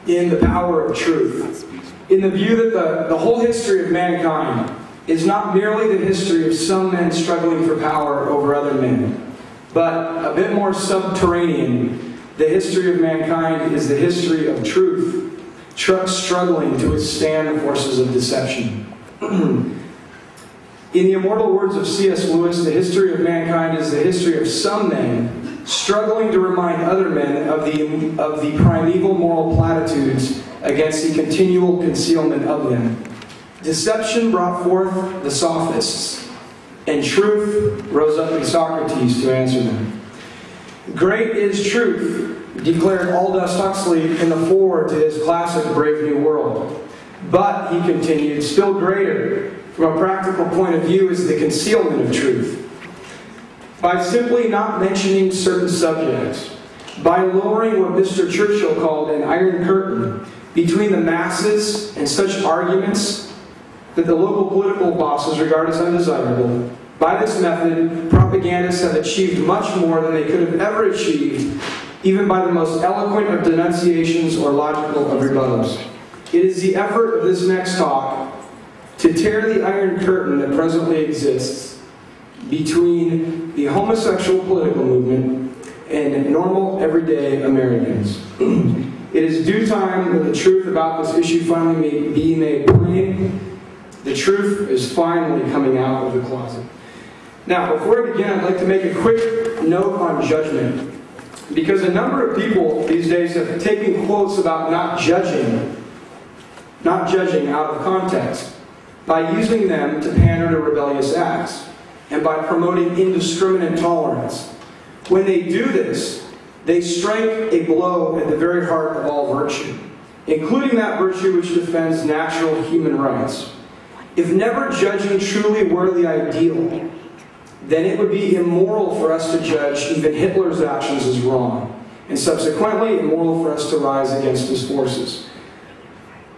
in the power of truth, in the view that the whole history of mankind is not merely the history of some men struggling for power over other men, but a bit more subterranean. The history of mankind is the history of truth, struggling to withstand the forces of deception. In the immortal words of C.S. Lewis, the history of mankind is the history of some men struggling to remind other men of the primeval moral platitudes against the continual concealment of them. Deception brought forth the sophists, and truth rose up in Socrates to answer them. Great is truth, declared Aldous Huxley in the foreword to his classic Brave New World. But, he continued, still greater, from a practical point of view, is the concealment of truth. By simply not mentioning certain subjects, by lowering what Mr. Churchill called an iron curtain between the masses and such arguments that the local political bosses regard as undesirable, by this method, propagandists have achieved much more than they could have ever achieved, even by the most eloquent of denunciations or logical of rebuttals. It is the effort of this next talk to tear the iron curtain that presently exists between the homosexual political movement and normal, everyday Americans. It is due time that the truth about this issue finally may be made plain. The truth is finally coming out of the closet. Now, before we begin, I'd like to make a quick note on judgment, because a number of people these days have taken quotes about not judging out of context by using them to pander to rebellious acts and by promoting indiscriminate tolerance. When they do this, they strike a blow at the very heart of all virtue, including that virtue which defends natural human rights. If never judging truly were the ideal, then it would be immoral for us to judge even Hitler's actions as wrong, and subsequently immoral for us to rise against his forces.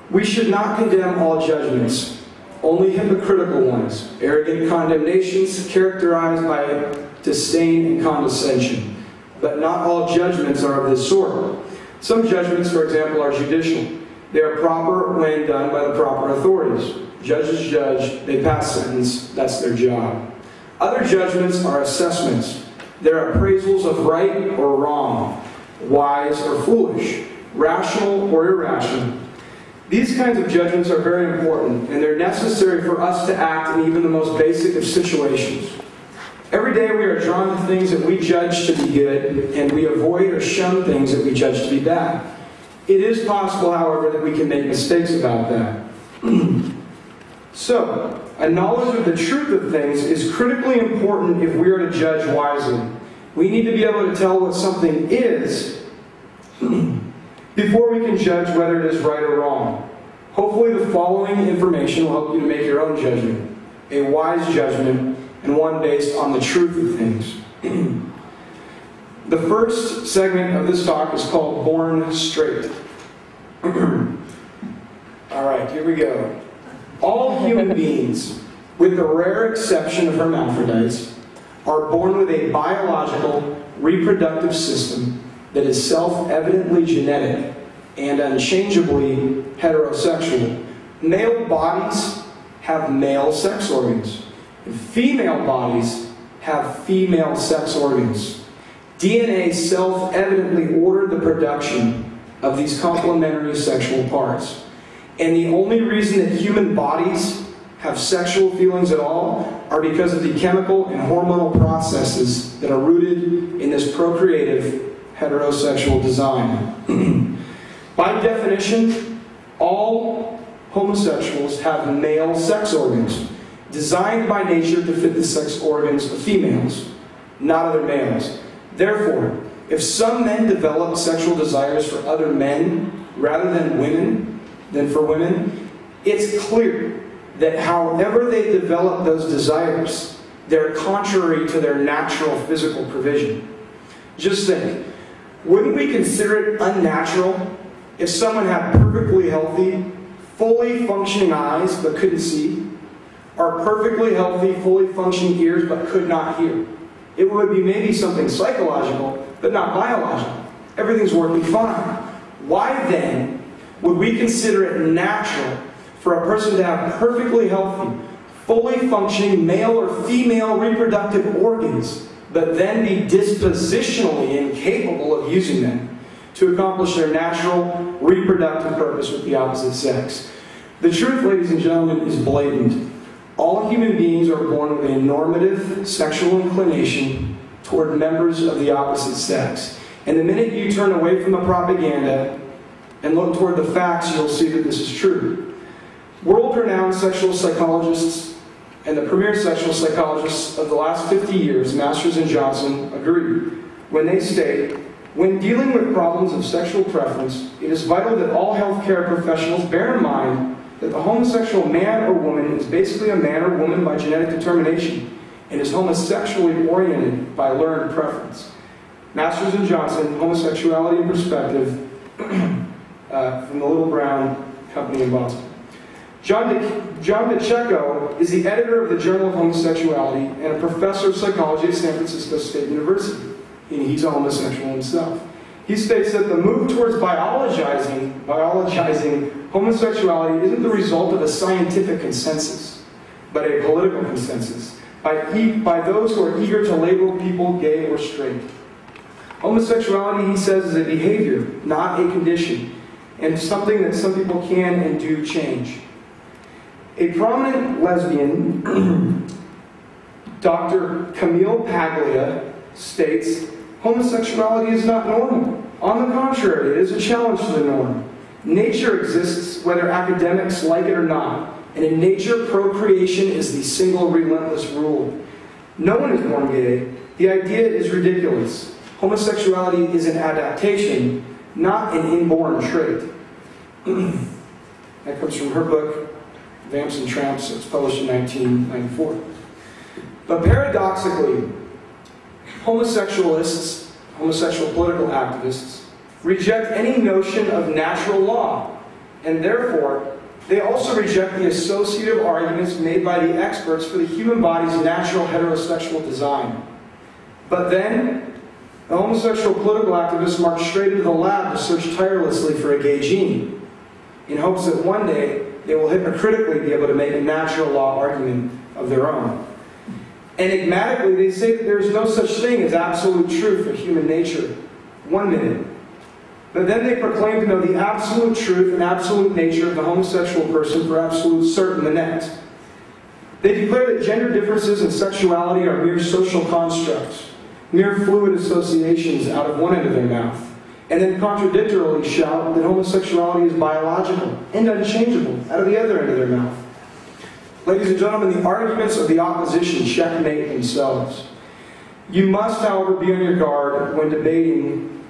We should not condemn all judgments, only hypocritical ones, arrogant condemnations characterized by disdain and condescension. But not all judgments are of this sort. Some judgments, for example, are judicial. They are proper when done by the proper authorities. Judges judge, they pass sentence, that's their job. Other judgments are assessments. They're appraisals of right or wrong, wise or foolish, rational or irrational. These kinds of judgments are very important, and they're necessary for us to act in even the most basic of situations. Every day we are drawn to things that we judge to be good, and we avoid or shun things that we judge to be bad. It is possible, however, that we can make mistakes about that. So, a knowledge of the truth of things is critically important if we are to judge wisely. We need to be able to tell what something is before we can judge whether it is right or wrong. Hopefully the following information will help you to make your own judgment, a wise judgment, and one based on the truth of things. The first segment of this talk is called Born Straight. Alright, here we go. All human beings, with the rare exception of hermaphrodites, are born with a biological, reproductive system that is self-evidently genetic and unchangeably heterosexual. Male bodies have male sex organs. Female bodies have female sex organs. DNA self-evidently ordered the production of these complementary sexual parts. And the only reason that human bodies have sexual feelings at all are because of the chemical and hormonal processes that are rooted in this procreative heterosexual design. By definition, all homosexuals have male sex organs, designed by nature to fit the sex organs of females, not other males. Therefore, if some men develop sexual desires for other men rather than for women, it's clear that however they develop those desires, they're contrary to their natural physical provision. Just think, wouldn't we consider it unnatural if someone had perfectly healthy, fully functioning eyes but couldn't see, or perfectly healthy, fully functioning ears but could not hear? It would be maybe something psychological, but not biological. Everything's working fine. Why then would we consider it natural for a person to have perfectly healthy, fully functioning male or female reproductive organs, but then be dispositionally incapable of using them to accomplish their natural reproductive purpose with the opposite sex? The truth, ladies and gentlemen, is blatant. All human beings are born with a normative sexual inclination toward members of the opposite sex. And the minute you turn away from the propaganda and look toward the facts, you'll see that this is true. World-renowned sexual psychologists and the premier sexual psychologists of the last 50 years, Masters and Johnson, agree when they state, when dealing with problems of sexual preference, it is vital that all healthcare professionals bear in mind that the homosexual man or woman is basically a man or woman by genetic determination and is homosexually oriented by learned preference. Masters and Johnson, Homosexuality in Perspective, from the Little Brown Company in Boston. John DeCecco is the editor of the Journal of Homosexuality and a professor of psychology at San Francisco State University. And he's a homosexual himself. He states that the move towards biologizing homosexuality isn't the result of a scientific consensus, but a political consensus by those who are eager to label people gay or straight. Homosexuality, he says, is a behavior, not a condition, and something that some people can and do change. A prominent lesbian, Dr. Camille Paglia, states, homosexuality is not normal. On the contrary, it is a challenge to the norm. Nature exists whether academics like it or not, and in nature, procreation is the single relentless rule. No one is born gay. The idea is ridiculous. Homosexuality is an adaptation, not an inborn trait. That comes from her book, Vamps and Tramps. It was published in 1994. But paradoxically, homosexualists, homosexual political activists, reject any notion of natural law, and therefore, they also reject the associative arguments made by the experts for the human body's natural heterosexual design. But then, the homosexual political activists march straight into the lab to search tirelessly for a gay gene, in hopes that one day they will hypocritically be able to make a natural law argument of their own. Enigmatically, they say that there is no such thing as absolute truth of human nature. 1 minute. But then they proclaim to know the absolute truth and absolute nature of the homosexual person for absolute certain the next. They declare that gender differences and sexuality are mere social constructs, mere fluid associations out of one end of their mouth, and then contradictorily shout that homosexuality is biological and unchangeable out of the other end of their mouth. Ladies and gentlemen, the arguments of the opposition checkmate themselves. You must, however, be on your guard when debating,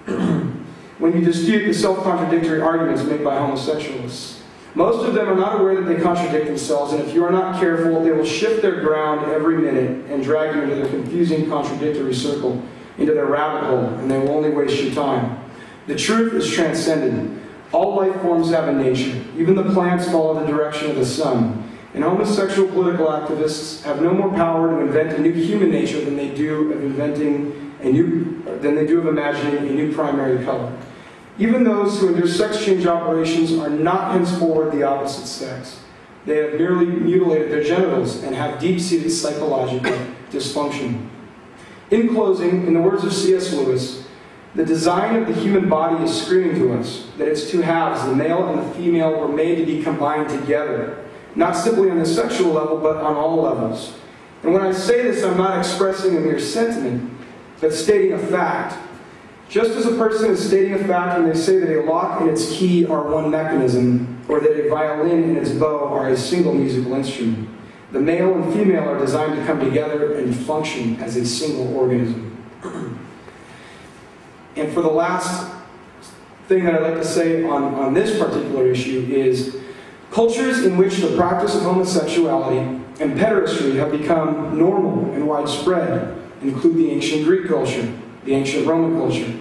when you dispute the self-contradictory arguments made by homosexuals. Most of them are not aware that they contradict themselves, and if you are not careful, they will shift their ground every minute and drag you into their confusing contradictory circle, into their rabbit hole, and they will only waste your time. The truth is transcendent. All life forms have a nature. Even the plants follow the direction of the sun. And homosexual political activists have no more power to invent a new human nature than they do of imagining a new primary color. Even those who endure sex change operations are not henceforward the opposite sex. They have merely mutilated their genitals and have deep-seated psychological dysfunction. In closing, in the words of C.S. Lewis, the design of the human body is screaming to us that its two halves, the male and the female, were made to be combined together. Not simply on the sexual level, but on all levels. And when I say this, I'm not expressing a mere sentiment, but stating a fact. Just as a person is stating a fact when they say that a lock and its key are one mechanism, or that a violin and its bow are a single musical instrument, the male and female are designed to come together and function as a single organism. And for the last thing that I'd like to say on this particular issue is, cultures in which the practice of homosexuality and pederasty have become normal and widespread include the ancient Greek culture, the ancient Roman culture.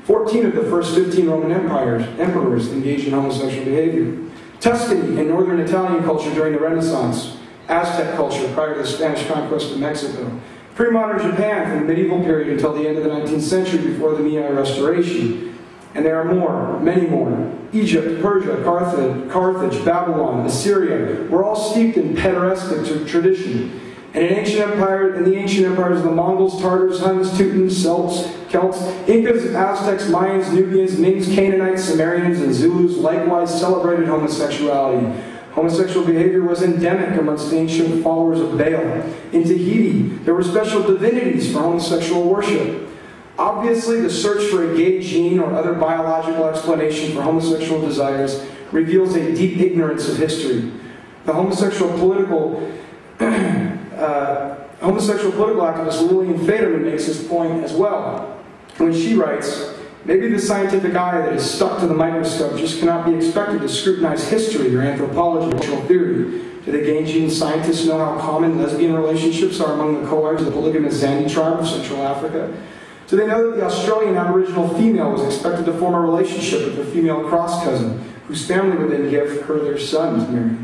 14 of the first 15 Roman emperors engaged in homosexual behavior. Tuscany and northern Italian culture during the Renaissance. Aztec culture prior to the Spanish conquest of Mexico. Pre-modern Japan from the medieval period until the end of the 19th century before the Meiji Restoration. And there are more, many more. Egypt, Persia, Carthage, Babylon, Assyria were all steeped in pederastic tradition. And in the ancient empires of the Mongols, Tartars, Huns, Teutons, Celts, Incas, Aztecs, Mayans, Nubians, Mings, Canaanites, Sumerians, and Zulus likewise celebrated homosexuality. Homosexual behavior was endemic amongst the ancient followers of Baal. In Tahiti, there were special divinities for homosexual worship. Obviously, the search for a gay gene or other biological explanation for homosexual desires reveals a deep ignorance of history. The homosexual political activist Lillian Faderman makes this point as well, when she writes, "Maybe the scientific eye that is stuck to the microscope just cannot be expected to scrutinize history or anthropology or cultural theory. Do the gay gene scientists know how common lesbian relationships are among the Khoiks of the polygamous Zandi tribe of Central Africa? Do they know that the Australian Aboriginal female was expected to form a relationship with a female cross-cousin, whose family would then give her their son to marry?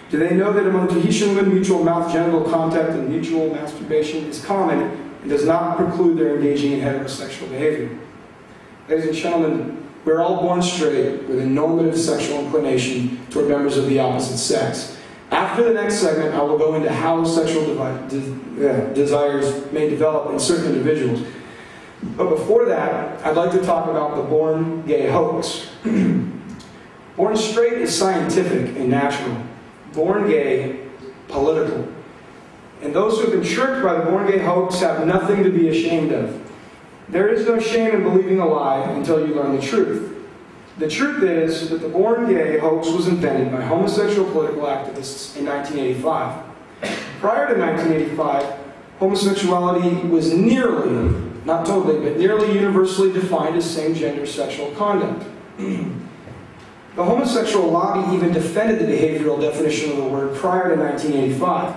Do they know that among Tahitian women, mutual mouth-genital contact and mutual masturbation is common and does not preclude their engaging in heterosexual behavior?" Ladies and gentlemen, we're all born straight with a normative sexual inclination toward members of the opposite sex. After the next segment, I will go into how sexual desires may develop in certain individuals. But before that, I'd like to talk about the born gay hoax. Born straight is scientific and natural. Born gay, political. And those who have been tricked by the born gay hoax have nothing to be ashamed of. There is no shame in believing a lie until you learn the truth. The truth is that the born gay hoax was invented by homosexual political activists in 1985. Prior to 1985, homosexuality was nearly, not totally, but nearly universally defined as same-gender sexual conduct. The homosexual lobby even defended the behavioral definition of the word prior to 1985.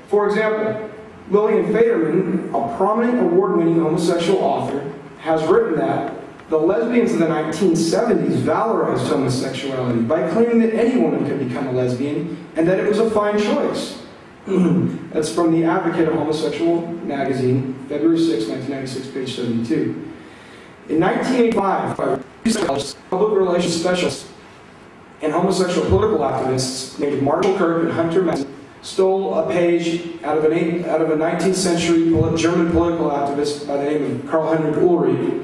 For example, Lillian Faderman, a prominent award-winning homosexual author, has written that the lesbians of the 1970s valorized homosexuality by claiming that any woman could become a lesbian and that it was a fine choice. That's from the Advocate of Homosexual magazine, February 6, 1996, page 72. In 1985, public relations specialists and homosexual political activists named Marshall Kirk and Hunter Madsen stole a page out of a 19th century German political activist by the name of Karl Heinrich Ulrich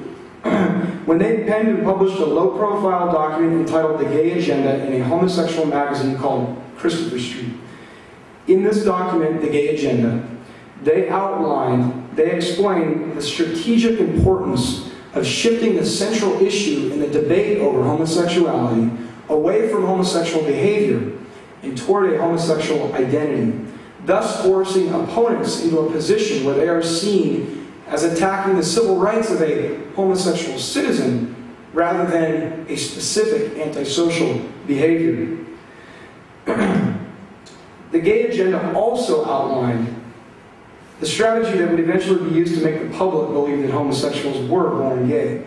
when they penned and published a low-profile document entitled The Gay Agenda in a homosexual magazine called Christopher Street. In this document, The Gay Agenda, they explained the strategic importance of shifting the central issue in the debate over homosexuality away from homosexual behavior and toward a homosexual identity, thus forcing opponents into a position where they are seen as attacking the civil rights of a homosexual citizen rather than a specific antisocial behavior. The Gay Agenda also outlined the strategy that would eventually be used to make the public believe that homosexuals were born gay.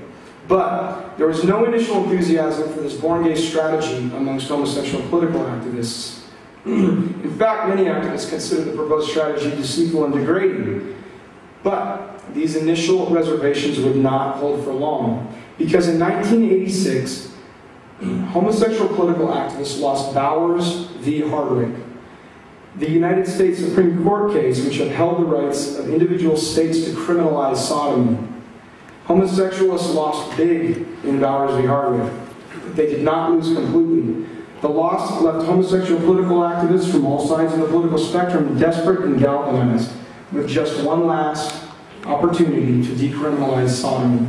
But there was no initial enthusiasm for this born gay strategy amongst homosexual political activists. In fact, many activists consider the proposed strategy deceitful and degrading. But these initial reservations would not hold for long, because in 1986, homosexual political activists lost Bowers v. Hardwick, the United States Supreme Court case which upheld the rights of individual states to criminalize sodomy. Homosexualists lost big in Bowers v. Hardwick, but they did not lose completely. The loss left homosexual political activists from all sides of the political spectrum desperate and galvanized, with just one last opportunity to decriminalize sodomy.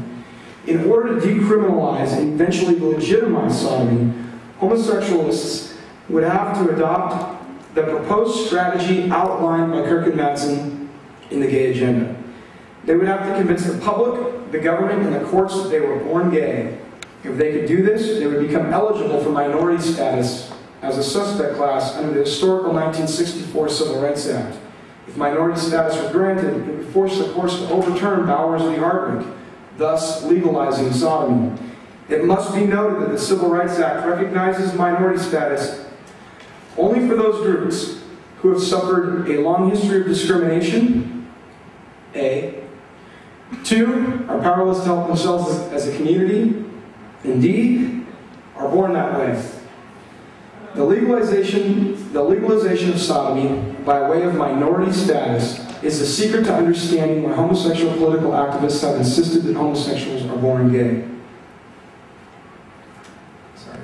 In order to decriminalize and eventually legitimize sodomy, homosexualists would have to adopt the proposed strategy outlined by Kirk and Madsen in the Gay Agenda. They would have to convince the public, the government, and the courts that they were born gay. If they could do this, they would become eligible for minority status as a suspect class under the historical 1964 Civil Rights Act. If minority status were granted, it would force the courts to overturn Bowers v. Hardwick, thus legalizing sodomy. It must be noted that the Civil Rights Act recognizes minority status only for those groups who have suffered a long history of discrimination, A. 2, are powerless to help themselves as a community, and D, are are born that way. The legalization of sodomy by way of minority status is the secret to understanding why homosexual political activists have insisted that homosexuals are born gay. Sorry.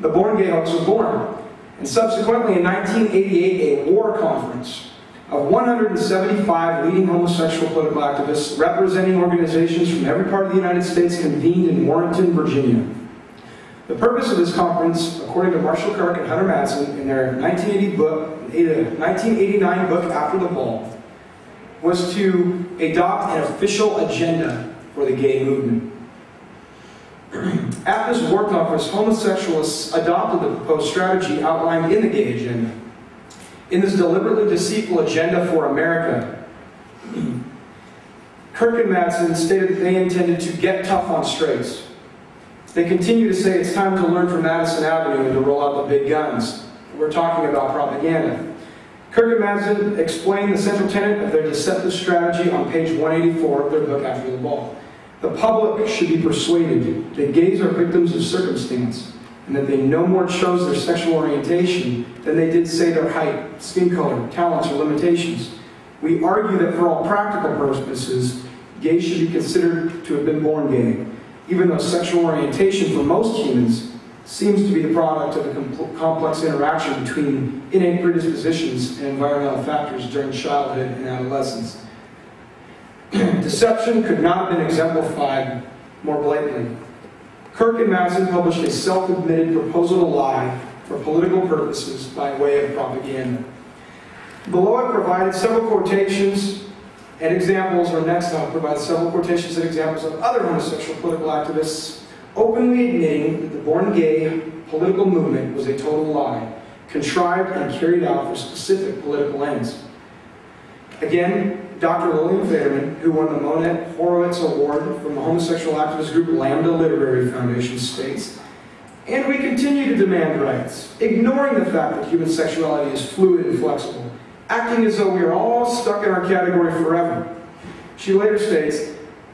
The born gay hoax was born, and subsequently in 1988 a war conference of 175 leading homosexual political activists representing organizations from every part of the United States convened in Warrenton, Virginia. The purpose of this conference, according to Marshall Kirk and Hunter Madsen in their 1989 book, After the Ball, was to adopt an official agenda for the gay movement. At this war conference, homosexuals adopted the proposed strategy outlined in the gay agenda. In this deliberately deceitful agenda for America, Kirk and Madsen stated that they intended to get tough on straights. They continue to say it's time to learn from Madison Avenue and to roll out the big guns. We're talking about propaganda. Kirk and Madsen explained the central tenet of their deceptive strategy on page 184 of their book, After the Ball. The public should be persuaded that gays are victims of circumstance and that they no more chose their sexual orientation than they did, say, their height, skin color, talents, or limitations. We argue that for all practical purposes, gays should be considered to have been born gay, even though sexual orientation for most humans seems to be the product of a complex interaction between innate predispositions and environmental factors during childhood and adolescence. Deception could not have been exemplified more blatantly. Kirk and Madsen published a self-admitted proposal to lie for political purposes by way of propaganda. Below I provided several quotations and examples, or next I'll provide several quotations and examples of other homosexual political activists openly admitting that the born gay political movement was a total lie, contrived and carried out for specific political ends. Again, Dr. Lillian Federman, who won the Monet Horowitz Award from the homosexual activist group Lambda Literary Foundation, states, "And we continue to demand rights, ignoring the fact that human sexuality is fluid and flexible, acting as though we are all stuck in our category forever." She later states,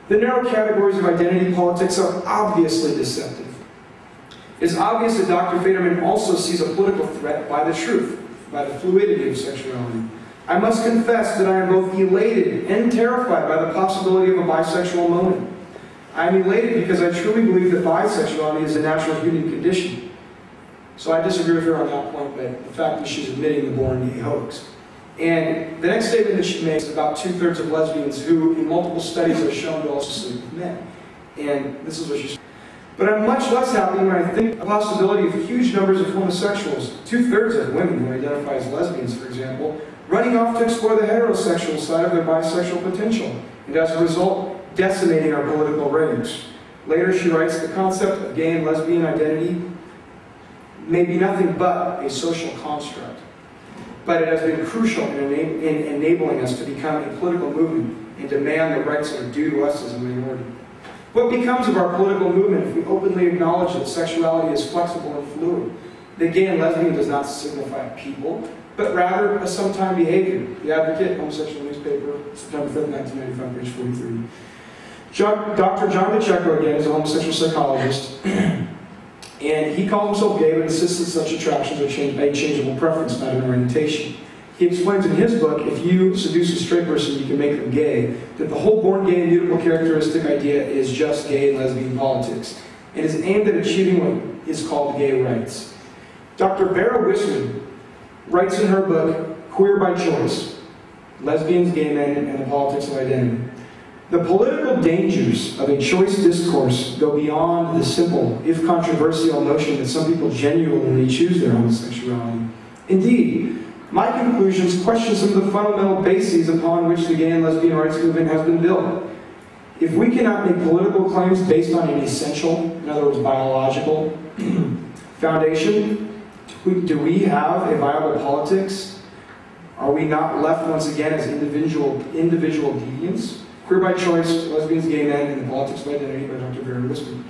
"The narrow categories of identity politics are obviously deceptive. It's obvious that Dr. Federman also sees a political threat by the truth, by the fluidity of sexuality. I must confess that I am both elated and terrified by the possibility of a bisexual moment. I am elated because I truly believe that bisexuality is a natural human condition." So I disagree with her on that point, but the fact that she's admitting the born gay hoax. And the next statement that she makes about 2/3 of lesbians who, in multiple studies, are shown to also sleep with men. And this is what she says. "But I'm much less happy when I think the possibility of huge numbers of homosexuals, 2/3 of women who identify as lesbians, for example, running off to explore the heterosexual side of their bisexual potential, and as a result, decimating our political ranks." Later she writes, "The concept of gay and lesbian identity may be nothing but a social construct, but it has been crucial in enabling us to become a political movement and demand the rights that are due to us as a minority. What becomes of our political movement if we openly acknowledge that sexuality is flexible and fluid? That gay and lesbian does not signify people, but rather a sometime behavior." The Advocate, homosexual newspaper, September 5th, 1995, page 43. Dr. John DeCecco, again, is a homosexual psychologist, and he called himself gay but insists that such attractions are a changeable preference, not an orientation. He explains in his book, if you seduce a straight person, you can make them gay, that the whole born gay immutable characteristic idea is just gay and lesbian politics, and is aimed at achieving what is called gay rights. Dr. Vera Wisman writes in her book, Queer by Choice, Lesbians, Gay Men, and the Politics of Identity, "The political dangers of a choice discourse go beyond the simple, if controversial, notion that some people genuinely choose their homosexuality. Indeed, my conclusions question some of the fundamental bases upon which the gay and lesbian rights movement has been built. If we cannot make political claims based on an essential, in other words, biological, foundation, do we have a viable politics? Are we not left once again as individual deviants?" Queer by Choice, Lesbians, Gay Men, and the Politics of Identity by Dr. Vera Wisman.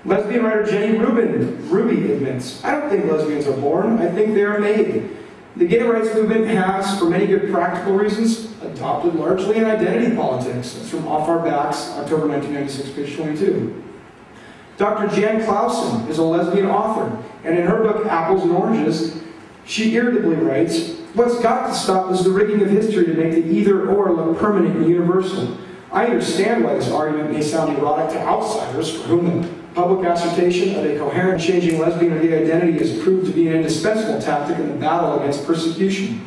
Lesbian writer Jenny Ruby admits, "I don't think lesbians are born, I think they are made. The gay rights movement has, for many good practical reasons, adopted largely an identity politics." That's from Off Our Backs, October 1996, page 22. Dr. Jan Clausen is a lesbian author, and in her book, Apples and Oranges, she irritably writes, "What's got to stop is the rigging of history to make the either-or look permanent and universal. I understand why this argument may sound erotic to outsiders for whom the public assertion of a coherent changing lesbian or gay identity has proved to be an indispensable tactic in the battle against persecution."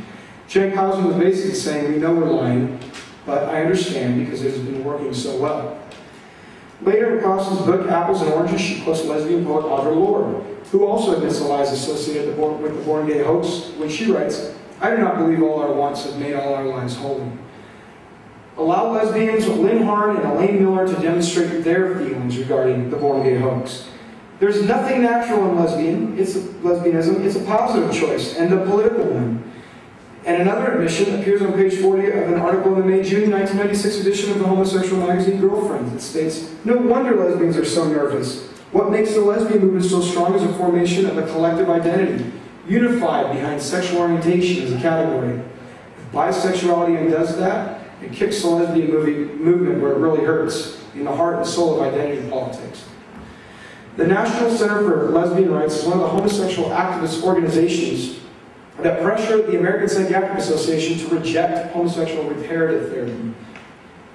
Jan Clausen was basically saying, we know we're lying, but I understand because it has been working so well. Later in Clausen's book, Apples and Oranges, she quotes lesbian poet Audre Lorde, who also admits the lies associated with the born gay hoax, when she writes, "I do not believe all our wants have made all our lives holy." Allow lesbians Lynn Harn and Elaine Miller to demonstrate their feelings regarding the born gay hoax. There's nothing natural in lesbianism. It's a positive choice, and a political one. And another admission appears on page 40 of an article in the May-June 1996 edition of the homosexual magazine Girlfriends. It states, "No wonder lesbians are so nervous. What makes the lesbian movement so strong is a formation of a collective identity, unified behind sexual orientation as a category. If bisexuality undoes that, it kicks the lesbian movement where it really hurts, in the heart and soul of identity politics." The National Center for Lesbian Rights is one of the homosexual activist organizations that pressured the American Psychiatric Association to reject homosexual reparative therapy.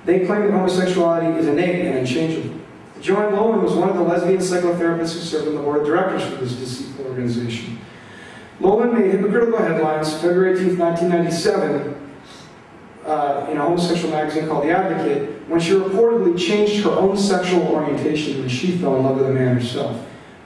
They claim that homosexuality is innate and unchangeable. Joanne Lowen was one of the lesbian psychotherapists who served on the board of directors for this deceitful organization. Lowen made hypocritical headlines February 18, 1997, in a homosexual magazine called The Advocate, when she reportedly changed her own sexual orientation when she fell in love with a man herself.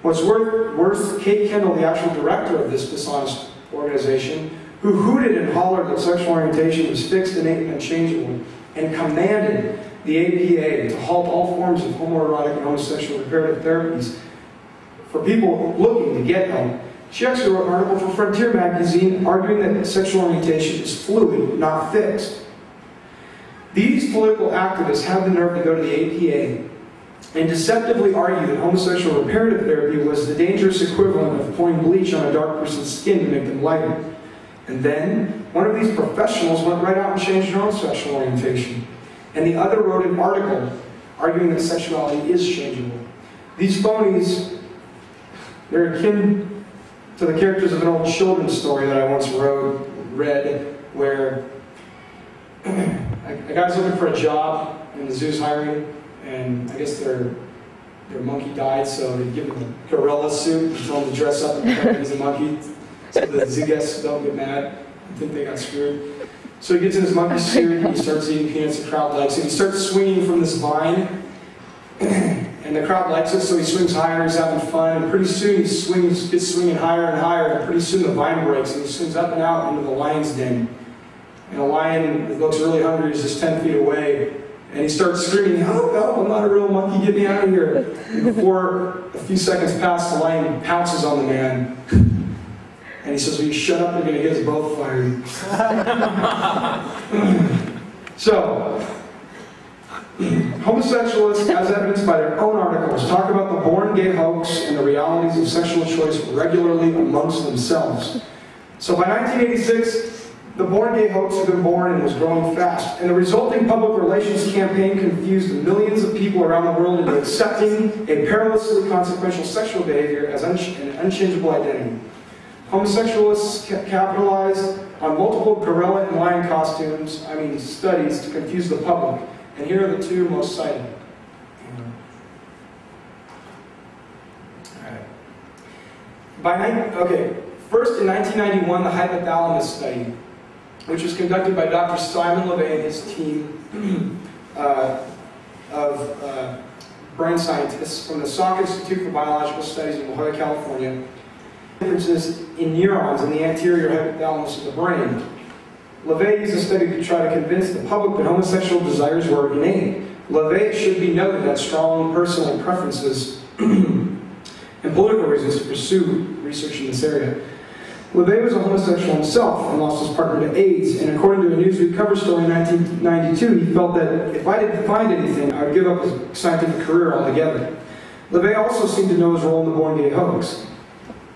What's worse, Kate Kendall, the actual director of this dishonest organization, who hooted and hollered that sexual orientation was fixed, innate, and unchangeable, and commanded the APA to halt all forms of homoerotic and homosexual reparative therapies for people looking to get help. She actually wrote an article for Frontier magazine arguing that sexual orientation is fluid, not fixed. These political activists have the nerve to go to the APA and deceptively argue that homosexual reparative therapy was the dangerous equivalent of pouring bleach on a dark person's skin to make them lighter. And then, one of these professionals went right out and changed her own sexual orientation. And the other wrote an article arguing that sexuality is changeable. These phonies, they're akin to the characters of an old children's story that I once read, where a guy's looking for a job and the zoo's hiring, and I guess their monkey died, so they give him a gorilla suit and tell him to dress up and pretend he's a monkey, so the zoo guests don't get mad and think they got screwed. So he gets in his monkey suit and he starts eating peanuts. The crowd likes it. He starts swinging from this vine, and the crowd likes it, so he swings higher. He's having fun, and pretty soon he gets swinging higher and higher, and pretty soon the vine breaks, and he swings up and out into the lion's den. And a lion that looks really hungry is just 10 feet away. And he starts screaming, "Oh no, I'm not a real monkey, get me out of here." And before a few seconds pass, the lion pounces on the man. And he says, "Will you shut up, you're going to get us both fired." So, homosexuals, as evidenced by their own articles, talk about the born gay hoax and the realities of sexual choice regularly amongst themselves. So by 1986, the born gay hoax had been born and was growing fast, and the resulting public relations campaign confused millions of people around the world into accepting a perilously consequential sexual behavior as an unchangeable identity. Homosexualists capitalized on multiple gorilla and lion studies to confuse the public, and here are the two most cited. First in 1991, the hypothalamus study, which was conducted by Dr. Simon LeVay and his team of brain scientists from the Salk Institute for Biological Studies in La Jolla, California. Differences in neurons in the anterior hypothalamus of the brain. LeVay used a study to try to convince the public that homosexual desires were innate. LeVay should be noted that strong personal preferences and political reasons to pursue research in this area. LeVay was a homosexual himself and lost his partner to AIDS, and according to a Newsweek cover story in 1992, he felt that if I didn't find anything, I would give up his scientific career altogether. LeVay also seemed to know his role in the born gay hoax.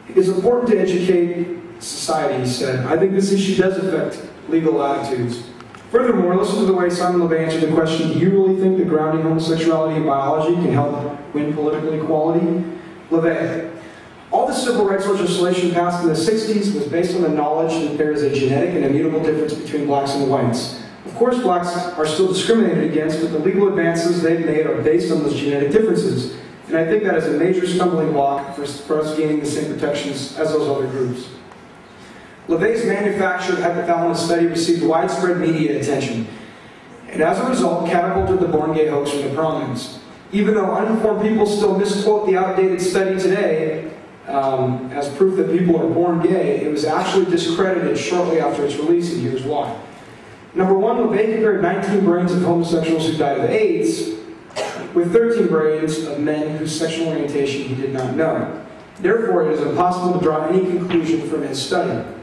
It is important to educate society, he said. I think this issue does affect legal attitudes. Furthermore, listen to the way Simon LeVay answered the question, do you really think that grounding homosexuality in biology can help win political equality? LeVay, all the civil rights legislation passed in the 60s was based on the knowledge that there is a genetic and immutable difference between blacks and whites. Of course, blacks are still discriminated against, but the legal advances they've made are based on those genetic differences. And I think that is a major stumbling block for us gaining the same protections as those other groups. LeVay's manufactured hypothalamus study received widespread media attention, and as a result, catapulted the born gay hoax into prominence. Even though uninformed people still misquote the outdated study today as proof that people are born gay, it was actually discredited shortly after its release, and here's why. Number one, LeVay compared 19 brains of homosexuals who died of AIDS with 13 brains of men whose sexual orientation he did not know. Therefore, it is impossible to draw any conclusion from his study.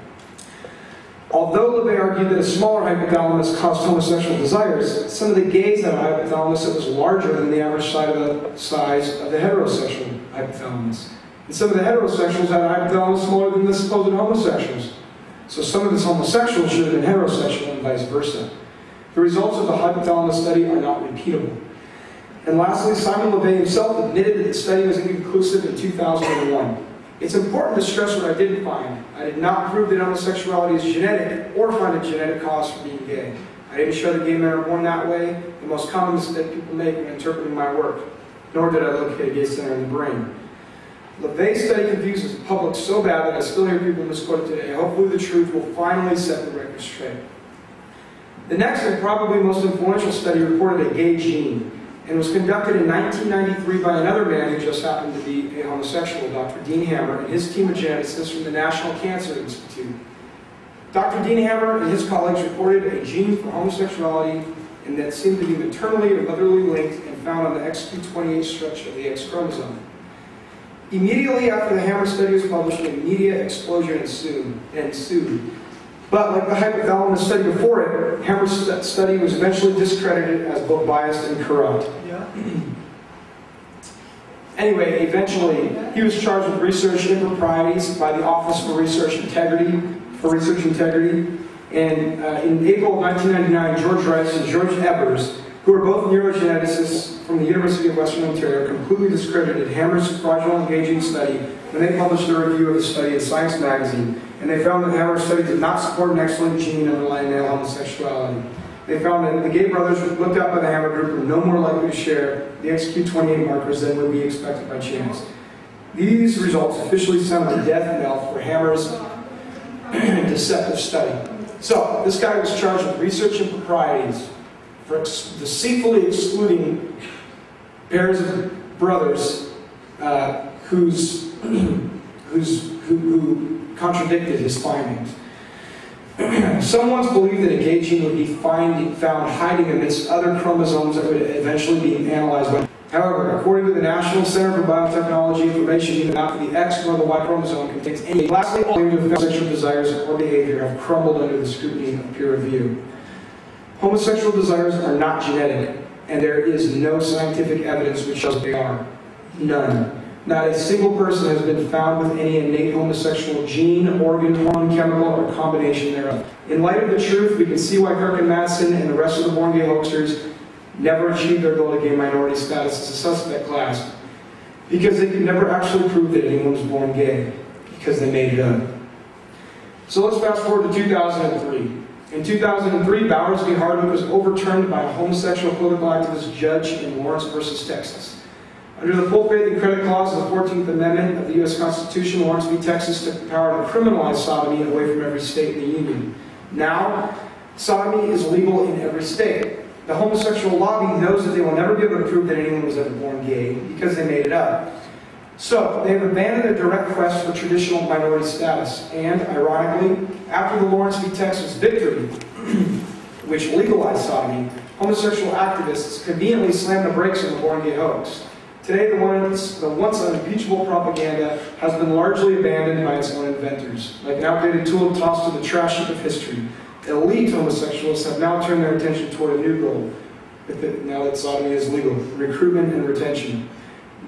Although LeVay argued that a smaller hypothalamus caused homosexual desires, some of the gays had a hypothalamus that was larger than the average size of the heterosexual hypothalamus. And some of the heterosexuals had a hypothalamus smaller than the supposed homosexuals. So some of this homosexuals should have been heterosexual and vice versa. The results of the hypothalamus study are not repeatable. And lastly, Simon LeVay himself admitted that the study was inconclusive in 2001. It's important to stress what I didn't find. I did not prove that homosexuality is genetic or find a genetic cause for being gay. I didn't show that gay men are born that way, the most common mistake people make when interpreting my work. Nor did I locate a gay center in the brain. LeVay's study confuses the public so bad that I still hear people misquote it today. Hopefully the truth will finally set the record straight. The next and probably most influential study reported a gay gene, and was conducted in 1993 by another man who just happened to be a homosexual, Dr. Dean Hammer, and his team of geneticists from the National Cancer Institute. Dr. Dean Hammer and his colleagues reported a gene for homosexuality and that seemed to be maternally or motherly linked and found on the XQ28 stretch of the X chromosome. Immediately after the Hammer study was published, a media explosion ensued. But like the hypothalamus study before it, Hammer's study was eventually discredited as both biased and corrupt. Yeah. Anyway, eventually, he was charged with research improprieties by the Office for Research Integrity, and in April of 1999, George Rice and George Ebers, who are both neurogeneticists from the University of Western Ontario, completely discredited Hammer's fraudulent engaging study when they published a review of the study in Science magazine. And they found that Hammer's study did not support an X-linked gene underlying male homosexuality. They found that the gay brothers looked at by the Hammer group were no more likely to share the XQ28 markers than would be expected by chance. These results officially sound the death knell for Hammer's deceptive study. So, this guy was charged with research improprieties for deceitfully excluding pairs of brothers who contradicted his findings. Some once believed that a gay gene would be found hiding amidst other chromosomes that would eventually be analyzed by. However, according to the National Center for Biotechnology, information neither not for the X nor the Y chromosome contains any. Lastly, all sexual desires or behavior have crumbled under the scrutiny of peer review. Homosexual desires are not genetic, and there is no scientific evidence which shows they are. None. Not a single person has been found with any innate homosexual gene, organ, hormone, chemical, or combination thereof. In light of the truth, we can see why Kirk and Madison and the rest of the born gay hoaxers never achieved their goal to gain minority status as a suspect class. Because they could never actually prove that anyone was born gay. Because they made it up. So let's fast forward to 2003. In 2003, Bowers v. Hardwick was overturned by a homosexual political activist judge in Lawrence versus Texas. Under the full faith and credit clause of the 14th Amendment of the U.S. Constitution, Lawrence v. Texas took the power to criminalize sodomy away from every state in the Union. Now, sodomy is legal in every state. The homosexual lobby knows that they will never be able to prove that anyone was ever born gay because they made it up. So, they have abandoned their direct quest for traditional minority status. And, ironically, after the Lawrence v. Texas victory, which legalized sodomy, homosexual activists conveniently slammed the brakes on the born gay hoax. Today, the once unimpeachable propaganda has been largely abandoned by its own inventors. Like an outdated tool tossed to the trash heap of history, elite homosexuals have now turned their attention toward a new goal, now that sodomy is legal: recruitment and retention.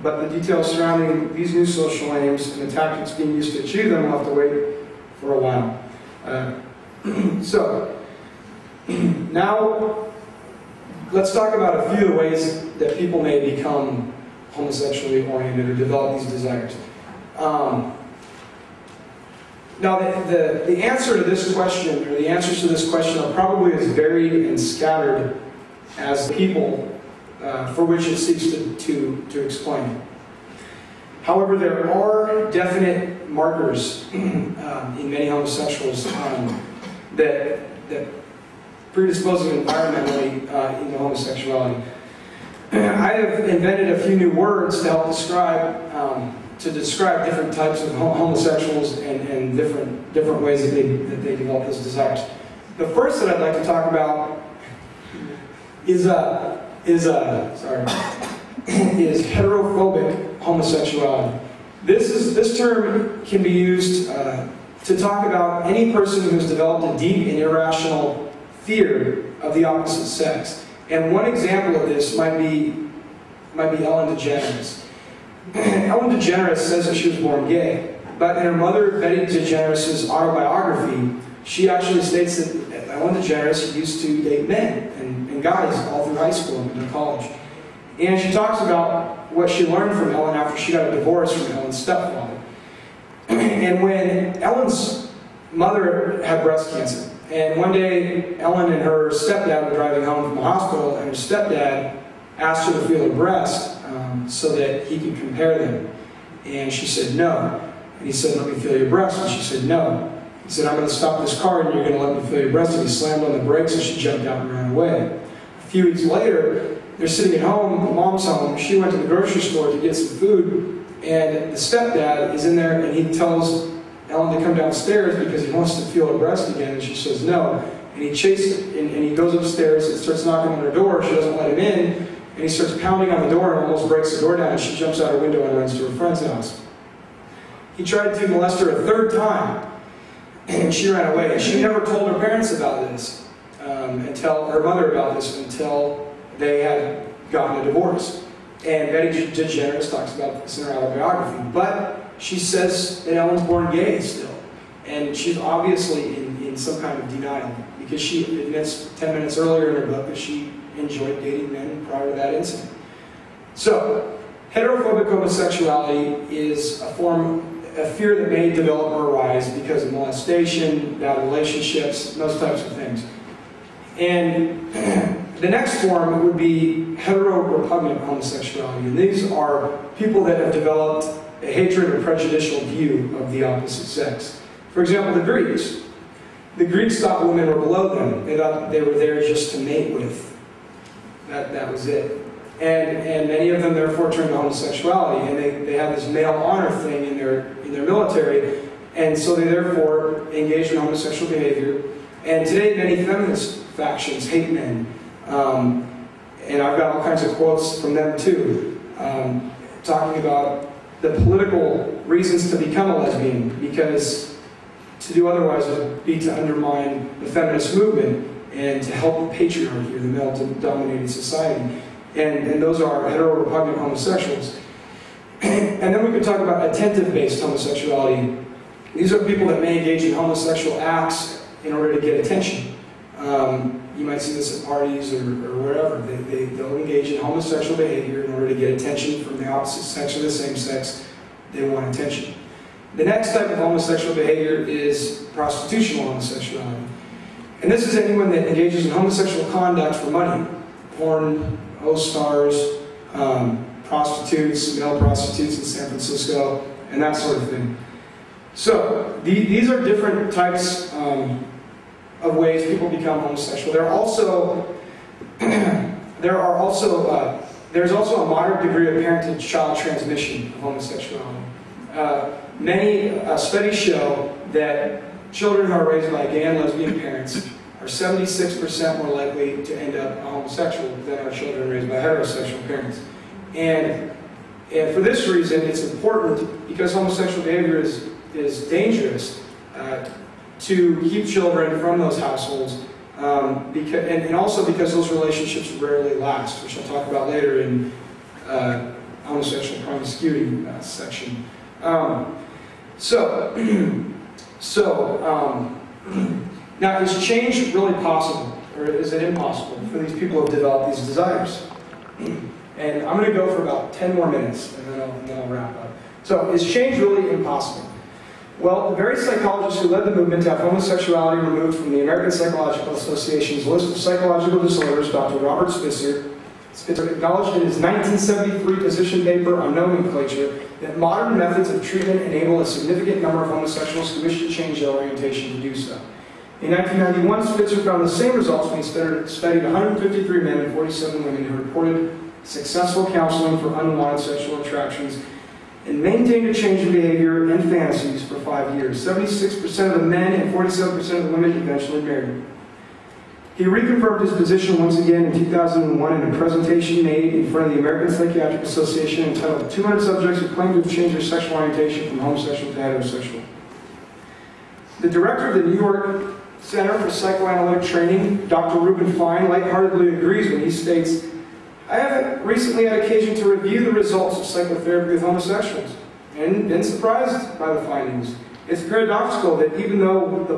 But the details surrounding these new social aims and the tactics being used to achieve them will have to wait for a while. So, Now, let's talk about a few of the ways that people may become homosexually oriented or develop these desires. Now, the answer to this question, or the answers to this question, are probably as varied and scattered as the people for which it seeks to explain. However, there are definite markers in many homosexuals that predispose them environmentally into homosexuality. I have invented a few new words to help describe different types of homosexuals and different ways that they develop those desires. The first that I'd like to talk about is heterophobic homosexuality. This term can be used to talk about any person who has developed a deep and irrational fear of the opposite sex. And one example of this might be Ellen DeGeneres. Ellen DeGeneres says that she was born gay, but in her mother, Betty DeGeneres' autobiography, she actually states that Ellen DeGeneres used to date men and guys all through high school and into college. And she talks about what she learned from Ellen after she got a divorce from Ellen's stepfather. And when Ellen's mother had breast cancer, and one day Ellen and her stepdad were driving home from the hospital, and her stepdad asked her to feel her breast so that he could compare them. And she said no. And he said, "Let me feel your breast." And she said no. He said, "I'm going to stop this car and you're going to let me feel your breast." And he slammed on the brakes and she jumped out and ran away. A few weeks later, they're sitting at home, mom's home. She went to the grocery store to get some food, and the stepdad is in there, and he tells Ellen to come downstairs because he wants to feel her breast again, and she says no. And he chases her, and he goes upstairs and starts knocking on her door. She doesn't let him in, and he starts pounding on the door and almost breaks the door down, and she jumps out her window and runs to her friend's house. He tried to molest her a third time, and she ran away. And she never told her parents about this, her mother about this, until they had gotten a divorce. And Betty DeGeneres talks about this in her autobiography. But she says that Ellen's born gay still. And she's obviously in some kind of denial, because she admits 10 minutes earlier in her book that she enjoyed dating men prior to that incident. So, heterophobic homosexuality is a fear that may develop or arise because of molestation, bad relationships, those types of things. And the next form would be hetero-repugnant homosexuality. And these are people that have developed a hatred or prejudicial view of the opposite sex. For example, the Greeks. The Greeks thought women were below them. They thought they were there just to mate with. That was it. And many of them therefore turned to homosexuality, and they have this male honor thing in their military, and so they therefore engage in homosexual behavior. And today many feminist factions hate men. And I've got all kinds of quotes from them too, talking about the political reasons to become a lesbian, because to do otherwise would be to undermine the feminist movement and to help the patriarchy, or the male-dominated society. And those are hetero-repugnant homosexuals. And then we could talk about attentive-based homosexuality. These are people that may engage in homosexual acts in order to get attention. You might see this at parties or wherever. They'll engage in homosexual behavior in order to get attention from the opposite sex or the same sex. They want attention. The next type of homosexual behavior is prostitutional homosexuality. And this is anyone that engages in homosexual conduct for money. Porn, host stars, prostitutes, male prostitutes in San Francisco, and that sort of thing. So, these are different types of ways people become homosexual. There's also a moderate degree of parent-to-child transmission of homosexuality. Many studies show that children who are raised by gay and lesbian parents are 76% more likely to end up homosexual than are children raised by heterosexual parents. And for this reason, it's important, because homosexual behavior is dangerous, to keep children from those households, and also because those relationships rarely last, which I'll talk about later in homosexual promiscuity section. Now, is change really possible? or is it impossible for these people who have developed these desires? And I'm going to go for about 10 more minutes, and then I'll wrap up. So, is change really impossible? Well, the very psychologists who led the movement to have homosexuality removed from the American Psychological Association's list of psychological disorders, Dr. Robert Spitzer acknowledged in his 1973 position paper on nomenclature that modern methods of treatment enable a significant number of homosexuals who wish to change their orientation to do so. In 1991, Spitzer found the same results when he studied 153 men and 47 women who reported successful counseling for unwanted sexual attractions and maintained a change in behavior and fantasies for 5 years. 76% of the men and 47% of the women eventually married. He reconfirmed his position once again in 2001 in a presentation made in front of the American Psychiatric Association entitled 200 Subjects Who Claim to Have Changed Their Sexual Orientation from Homosexual to Heterosexual. The director of the New York Center for Psychoanalytic Training, Dr. Reuben Fine, lightheartedly agrees when he states, "I have recently had occasion to review the results of psychotherapy with homosexuals and been surprised by the findings. It's paradoxical that even though the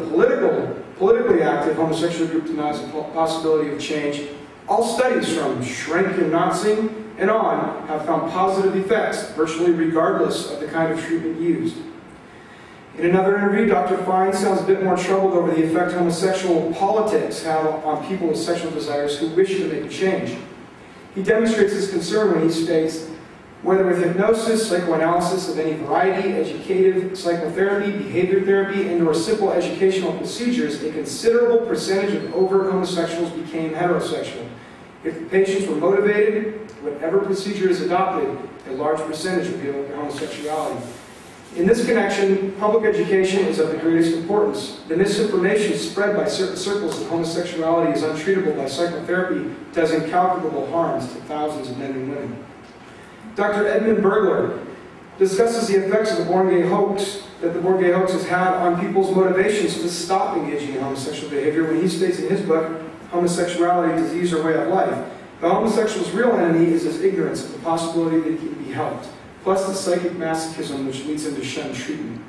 politically active homosexual group denies the possibility of change, all studies from Schrenk and Nazi and on have found positive effects, virtually regardless of the kind of treatment used." In another interview, Dr. Fine sounds a bit more troubled over the effect homosexual politics have on people with sexual desires who wish to make a change. He demonstrates his concern when he states, "Whether with hypnosis, psychoanalysis of any variety, educative psychotherapy, behavior therapy, and or simple educational procedures, a considerable percentage of overt homosexuals became heterosexual. If the patients were motivated, whatever procedure is adopted, a large percentage reveal their homosexuality." In this connection, public education is of the greatest importance. The misinformation spread by certain circles that homosexuality is untreatable by psychotherapy does incalculable harms to thousands of men and women. Dr. Edmund Bergler discusses the effects of the born gay hoax that the born gay hoax has had on people's motivations to stop engaging in homosexual behavior when he states in his book, Homosexuality, Disease or Way of Life, the homosexual's real enemy is his ignorance of the possibility that he can be helped, plus the psychic masochism which leads him to shun treatment.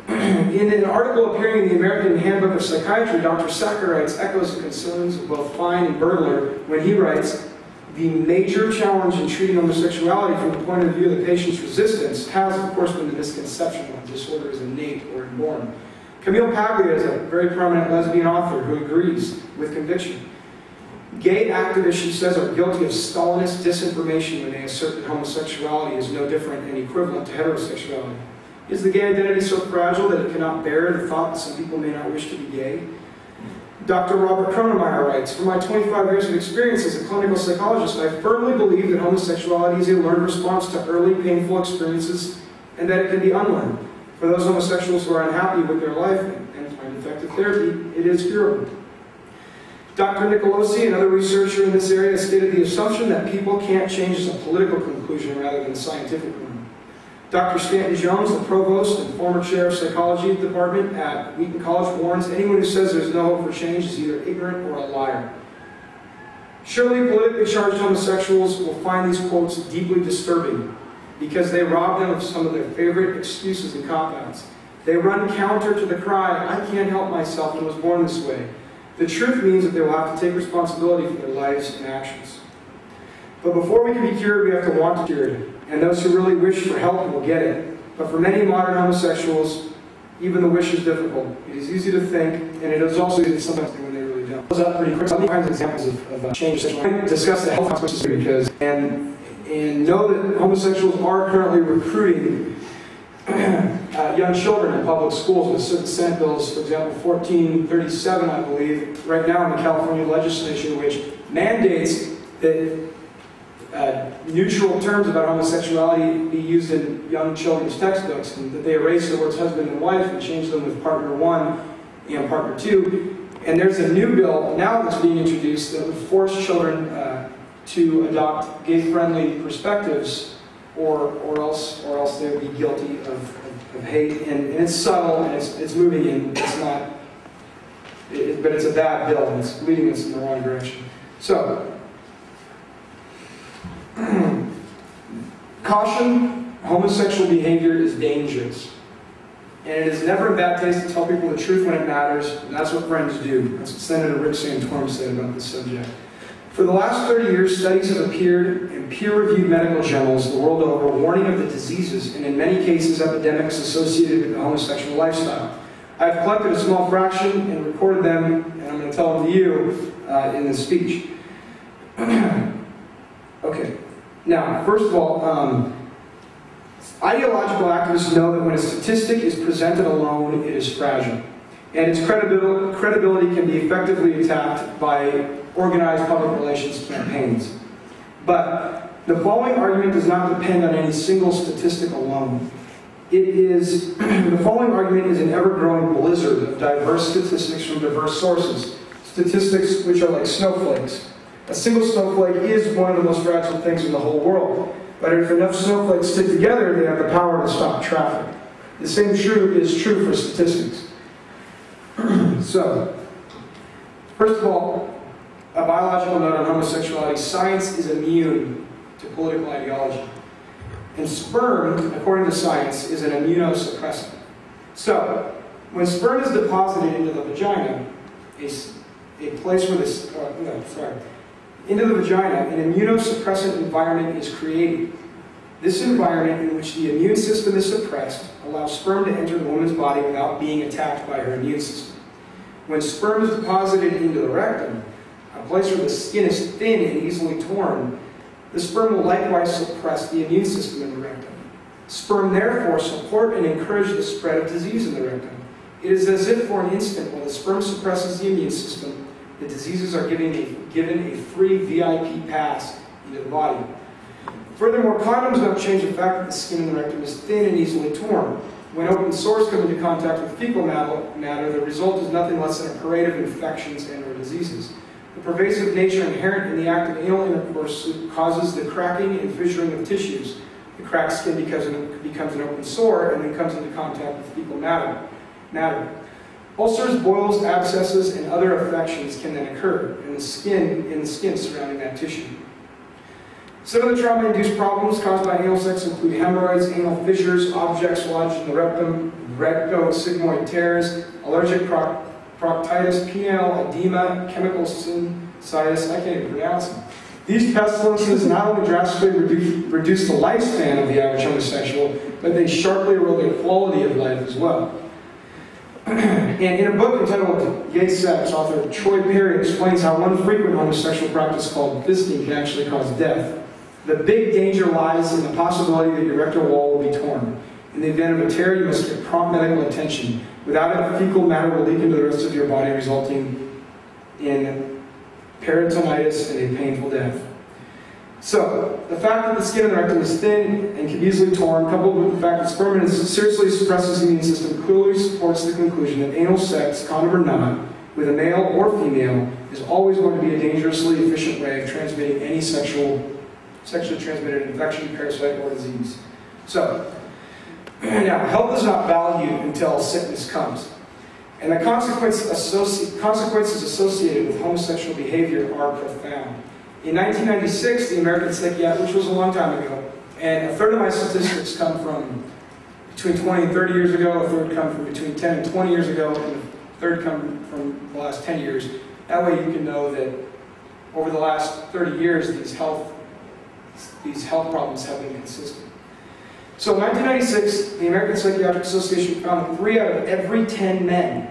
In an article appearing in the American Handbook of Psychiatry, Dr. Sacharites echoes the concerns of both Fine and Bergler when he writes, "The major challenge in treating homosexuality from the point of view of the patient's resistance has, of course, been the misconception that the disorder is innate or inborn." Camille Paglia is a very prominent lesbian author who agrees with conviction. Gay activists, she says, are guilty of Stalinist disinformation when they assert that homosexuality is no different and equivalent to heterosexuality. Is the gay identity so fragile that it cannot bear the thought that some people may not wish to be gay? Dr. Robert Kronemeyer writes, "For my 25 years of experience as a clinical psychologist, I firmly believe that homosexuality is a learned response to early painful experiences and that it can be unlearned. For those homosexuals who are unhappy with their life and find effective therapy, it is curable." Dr. Nicolosi, another researcher in this area, stated the assumption that people can't change is a political conclusion rather than a scientific one. Dr. Stanton Jones, the provost and former chair of psychology department at Wheaton College, warns anyone who says there's no hope for change is either ignorant or a liar. Surely politically charged homosexuals will find these quotes deeply disturbing because they rob them of some of their favorite excuses and cop-outs. They run counter to the cry, "I can't help myself and was born this way." The truth means that they will have to take responsibility for their lives and actions. But before we can be cured, we have to want to be cured. And those who really wish for help will get it. But for many modern homosexuals, even the wish is difficult. It is easy to think, and it is also easy to sometimes think when they really don't. Close up pretty quick. Some kinds of examples of change. I discuss the health consequences because, and know that homosexuals are currently recruiting young children in public schools with certain Senate bills, for example, 1437, I believe, right now in the California legislation, which mandates that neutral terms about homosexuality be used in young children's textbooks, and that they erase the words husband and wife and change them with partner one and partner two. And there's a new bill now that's being introduced that would force children to adopt gay-friendly perspectives, or else they would be guilty of hate. And it's subtle, and it's moving in. It's not, but it's a bad bill, and it's leading us in the wrong direction. So, caution: homosexual behavior is dangerous. And it is never in bad taste to tell people the truth when it matters, and that's what friends do. That's what Senator Rick Santorum said about this subject. For the last 30 years, studies have appeared in peer-reviewed medical journals the world over warning of the diseases, and in many cases, epidemics associated with the homosexual lifestyle. I've collected a small fraction and recorded them, and I'm going to tell them to you in this speech. Okay. Now, first of all, ideological activists know that when a statistic is presented alone, it is fragile, and its credibility can be effectively attacked by organized public relations campaigns. But the following argument does not depend on any single statistic alone. The following argument is an ever-growing blizzard of diverse statistics from diverse sources, statistics which are like snowflakes. A single snowflake is one of the most fragile things in the whole world. But if enough snowflakes stick together, they have the power to stop traffic. The same is true for statistics. So, first of all, a biological note on homosexuality. Science is immune to political ideology. And sperm, according to science, is an immunosuppressant. So, when sperm is deposited into the vagina, a place where this, into the vagina, an immunosuppressant environment is created. This environment, in which the immune system is suppressed, allows sperm to enter the woman's body without being attacked by her immune system. When sperm is deposited into the rectum, a place where the skin is thin and easily torn, the sperm will likewise suppress the immune system in the rectum. Sperm therefore support and encourage the spread of disease in the rectum. It is as if for an instant, while the sperm suppresses the immune system, the diseases are given a free VIP pass into the body. Furthermore, condoms don't change the fact that the skin in the rectum is thin and easily torn. When open sores come into contact with fecal matter, the result is nothing less than a parade of infections and/or diseases. The pervasive nature inherent in the act of anal intercourse causes the cracking and fissuring of tissues. The cracked skin becomes an open sore and then comes into contact with fecal matter. Ulcers, boils, abscesses, and other affections can then occur in the skin surrounding that tissue. Some of the trauma-induced problems caused by anal sex include hemorrhoids, anal fissures, objects lodged in the rectum, rectosigmoid tears, allergic proctitis, penile edema, chemical sinusitis. I can't even pronounce them. These pestilences not only drastically reduce the lifespan of the average homosexual, but they sharply erode their quality of life as well. And in a book entitled Gay Sex, author Troy Perry explains how one frequent homosexual practice called fisting can actually cause death. The big danger lies in the possibility that your rectal wall will be torn. In the event of a tear, you must get prompt medical attention. Without it, fecal matter will leak into the rest of your body, resulting in peritonitis and a painful death. So, the fact that the skin of the rectum is thin and can be easily torn, coupled with the fact that sperm seriously suppresses the immune system, clearly supports the conclusion that anal sex, condom or not, with a male or female, is always going to be a dangerously efficient way of transmitting any sexually transmitted infection, parasite, or disease. So, now, health is not valued until sickness comes. And the consequences associated with homosexual behavior are profound. In 1996, the American Psychiatric, which was a long time ago, and a third of my statistics come from between 20 and 30 years ago, a third come from between 10 and 20 years ago, and a third come from the last 10 years. That way you can know that over the last 30 years, these health problems have been consistent. So in 1996, the American Psychiatric Association found that 3 out of every 10 men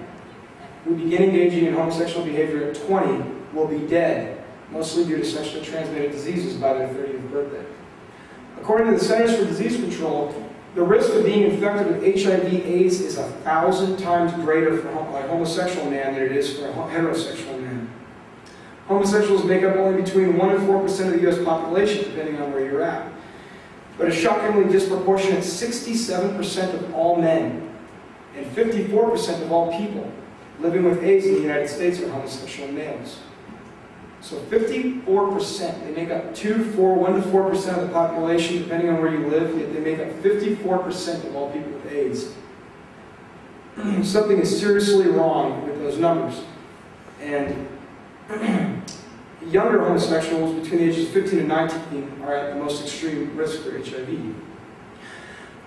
who begin engaging in homosexual behavior at 20 will be dead, mostly due to sexually transmitted diseases by their 30th birthday. According to the Centers for Disease Control, the risk of being infected with HIV/AIDS is 1,000 times greater for a homosexual man than it is for a heterosexual man. Homosexuals make up only between 1 and 4% of the U.S. population, depending on where you're at. But a shockingly disproportionate 67% of all men and 54% of all people living with AIDS in the United States are homosexual males. So 54%, they make up 1 to 4% of the population, depending on where you live, yet they make up 54% of all people with AIDS. Something is seriously wrong with those numbers. And younger homosexuals between the ages of 15 and 19 are at the most extreme risk for HIV.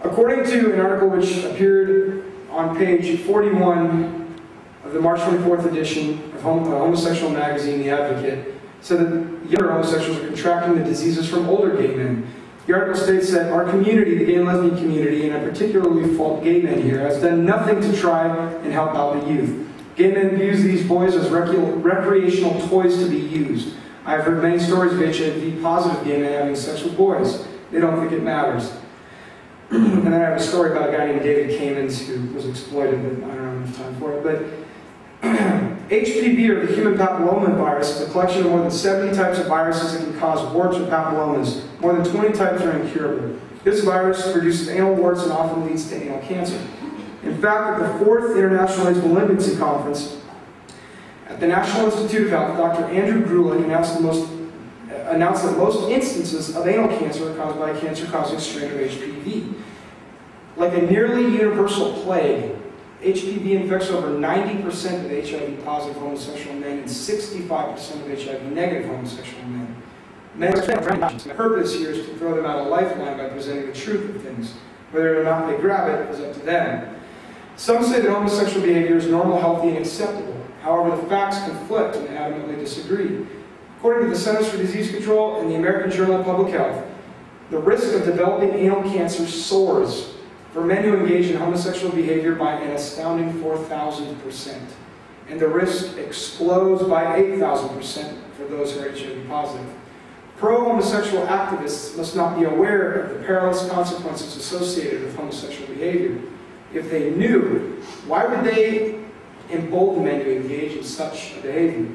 According to an article which appeared on page 41 of the March 24th edition of homosexual magazine, The Advocate, said that younger homosexuals are contracting the diseases from older gay men. The article states that our community, the gay and lesbian community, and I particularly fault gay men here, has done nothing to try and help out the youth. Gay men view these boys as recreational toys to be used. I've heard many stories of HIV-positive gay men having sex with boys. They don't think it matters. And then I have a story about a guy named David Kamens who was exploited, but I don't have enough time for it. But HPV, or the human papilloma virus, is a collection of more than 70 types of viruses that can cause warts or papillomas. More than 20 types are incurable. This virus produces anal warts and often leads to anal cancer. In fact, at the 4th International AIDS Malignancy Conference, at the National Institute of Health, Dr. Andrew Grulich announced that most instances of anal cancer are caused by a cancer-causing strain of HPV. Like a nearly universal plague, HPV infects over 90% of HIV-positive homosexual men and 65% of HIV-negative homosexual men. The purpose here is to throw them out a lifeline by presenting the truth of things. Whether or not they grab it is up to them. Some say that homosexual behavior is normal, healthy, and acceptable. However, the facts conflict and adamantly disagree. According to the Centers for Disease Control and the American Journal of Public Health, the risk of developing anal cancer soars for men who engage in homosexual behavior by an astounding 4,000%. And the risk explodes by 8,000% for those who are HIV positive. Pro-homosexual activists must not be aware of the perilous consequences associated with homosexual behavior. If they knew, why would they embolden men to engage in such a behavior?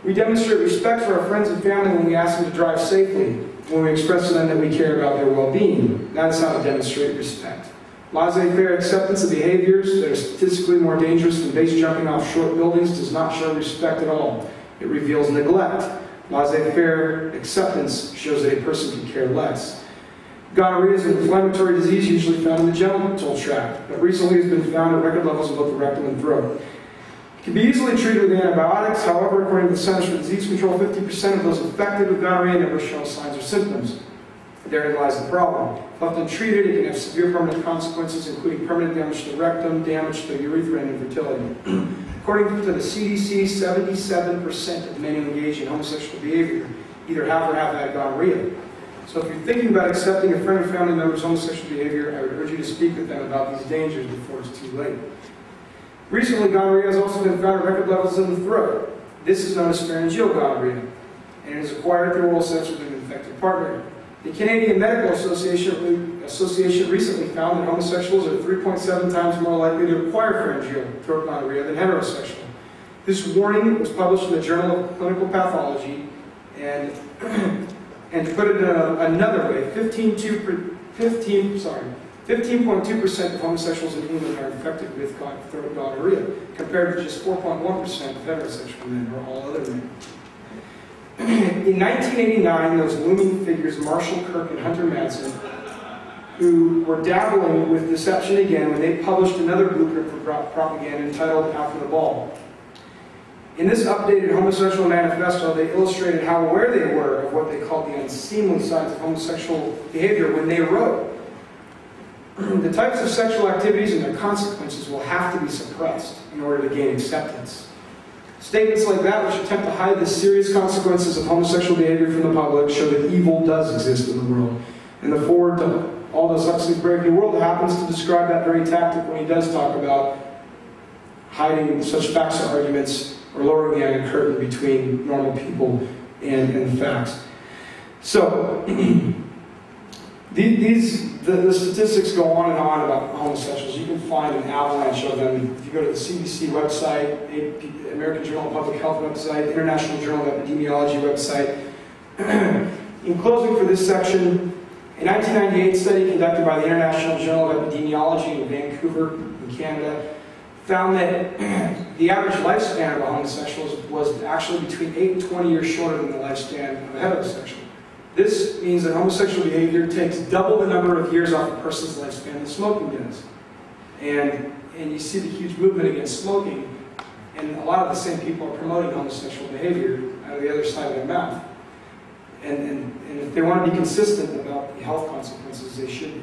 We demonstrate respect for our friends and family when we ask them to drive safely, when we express to them that we care about their well-being. That is how to demonstrate respect. Laissez-faire acceptance of behaviors that are statistically more dangerous than base jumping off short buildings does not show respect at all. It reveals neglect. Laissez-faire acceptance shows that a person can care less. Gonorrhea is an inflammatory disease usually found in the genital tract, but recently has been found at record levels in both the rectum and throat. It can be easily treated with antibiotics. However, according to the Centers for Disease Control, 50% of those infected with gonorrhea never show signs or symptoms. Therein lies the problem. If left untreated, it can have severe permanent consequences, including permanent damage to the rectum, damage to the urethra, and infertility. According to the CDC, 77% of men who engage in homosexual behavior either have or have had gonorrhea. So if you're thinking about accepting a friend or family member's homosexual behavior, I would urge you to speak with them about these dangers before it's too late. Recently, gonorrhea has also been found at record levels in the throat. This is known as pharyngeal gonorrhea, and it is acquired through oral sex with an infected partner. The Canadian Medical Association recently found that homosexuals are 3.7 times more likely to acquire pharyngeal throat gonorrhea than heterosexual. This warning was published in the Journal of Clinical Pathology, and to put it in another way, 15.2% of homosexuals in England are infected with throat gonorrhea, compared to just 4.1% of heterosexual men, or all other men. In 1989, those looming figures, Marshall Kirk and Hunter Madsen, who were dabbling with deception again when they published another blueprint for propaganda entitled After the Ball. In this updated homosexual manifesto, they illustrated how aware they were of what they called the unseemly sides of homosexual behavior when they wrote, "The types of sexual activities and their consequences will have to be suppressed in order to gain acceptance." Statements like that, which attempt to hide the serious consequences of homosexual behavior from the public, show that evil does exist in the world. And the forward to Aldous Huxley's Brave New World happens to describe that very tactic when he does talk about hiding such facts or arguments, or lowering the iron curtain between normal people and facts. So, the statistics go on and on about homosexuals. You can find an avalanche of them. If you go to the CDC website, American Journal of Public Health website, International Journal of Epidemiology website. In closing for this section, a 1998 study conducted by the International Journal of Epidemiology in Vancouver, in Canada, found that the average lifespan of a homosexual was actually between 8 and 20 years shorter than the lifespan of a heterosexual. This means that homosexual behavior takes double the number of years off a person's lifespan that smoking does. And you see the huge movement against smoking, and a lot of the same people are promoting homosexual behavior out of the other side of their mouth. And if they want to be consistent about the health consequences, they should be.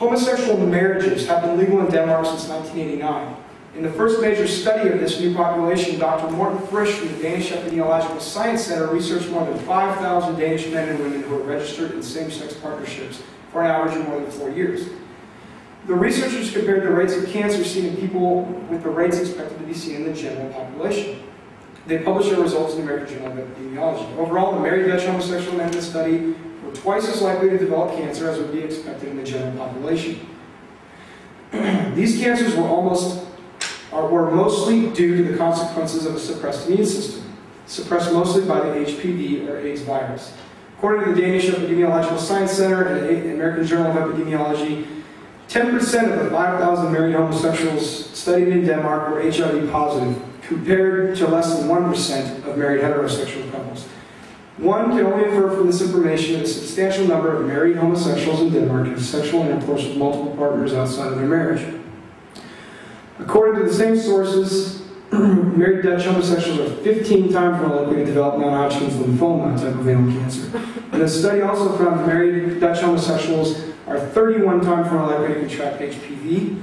Homosexual marriages have been legal in Denmark since 1989. In the first major study of this new population, Dr. Morten Frisch from the Danish Epidemiological Science Center researched more than 5,000 Danish men and women who were registered in same-sex partnerships for an average of more than 4 years. The researchers compared the rates of cancer seen in people with the rates expected to be seen in the general population. They published their results in the American Journal of Epidemiology. Overall, the married Dutch homosexual men in the study were twice as likely to develop cancer as would be expected in the general population. These cancers were mostly due to the consequences of a suppressed immune system, suppressed mostly by the HPV or AIDS virus. According to the Danish Epidemiological Science Center and the American Journal of Epidemiology, 10% of the 5,000 married homosexuals studied in Denmark were HIV positive, compared to less than 1% of married heterosexual couples. One can only infer from this information that a substantial number of married homosexuals in Denmark have sexual intercourse with multiple partners outside of their marriage. According to the same sources, married Dutch homosexuals are 15 times more likely to develop non-Hodgkin's lymphoma, a type of anal cancer. And the study also found that married Dutch homosexuals are 31 times more likely to contract HPV,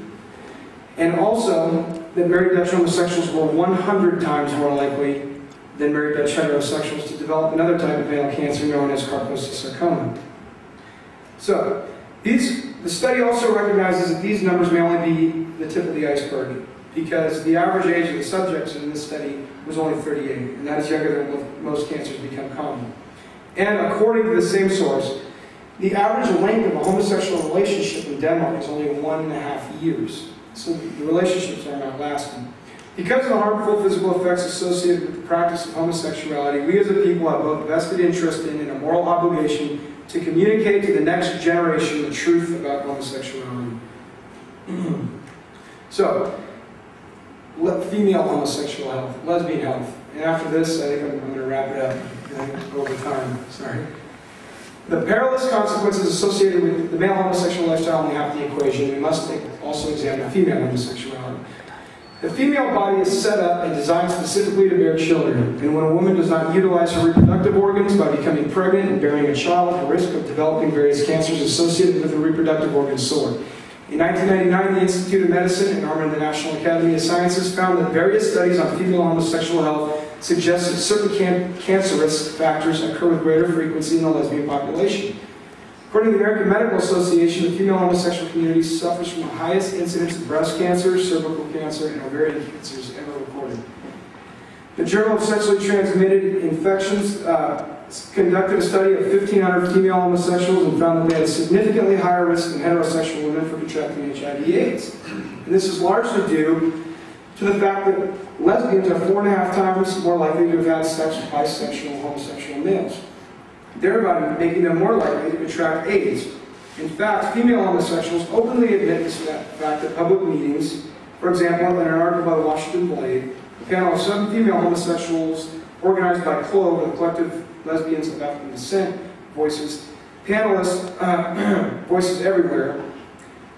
and also that married Dutch homosexuals were 100 times more likely than married Dutch heterosexuals to develop another type of anal cancer known as sarcoma. So, the study also recognizes that these numbers may only be the tip of the iceberg, because the average age of the subjects in this study was only 38, and that is younger than most cancers become common. And according to the same source, the average length of a homosexual relationship in Denmark is only 1.5 years. So the relationships are not lasting. Because of the harmful physical effects associated with the practice of homosexuality, we as a people have both vested interest in and a moral obligation to communicate to the next generation the truth about homosexuality. So, female homosexual health, lesbian health. And after this, I think I'm going to wrap it up over time. Sorry. The perilous consequences associated with the male homosexual lifestyle only half the equation. We must also examine female homosexuality. The female body is set up and designed specifically to bear children, and when a woman does not utilize her reproductive organs by becoming pregnant and bearing a child, the risk of developing various cancers associated with the reproductive organs soared. In 1999, the Institute of Medicine and Arm the National Academy of Sciences found that various studies on female homosexual health suggest that certain cancer risk factors occur with greater frequency in the lesbian population. According to the American Medical Association, the female homosexual community suffers from the highest incidence of breast cancer, cervical cancer, and ovarian cancers ever recorded. The Journal of Sexually Transmitted Infections conducted a study of 1,500 female homosexuals and found that they had a significantly higher risk than heterosexual women for contracting HIV/AIDS. And this is largely due to the fact that lesbians are 4.5 times more likely to have had sex with bisexual homosexual males, thereby making them more likely to contract AIDS. In fact, female homosexuals openly admit this fact at public meetings. For example, in an article by the Washington Blade, a panel of 7 female homosexuals organized by CLOVE, the Collective Lesbians of African Descent, panelists, voices everywhere,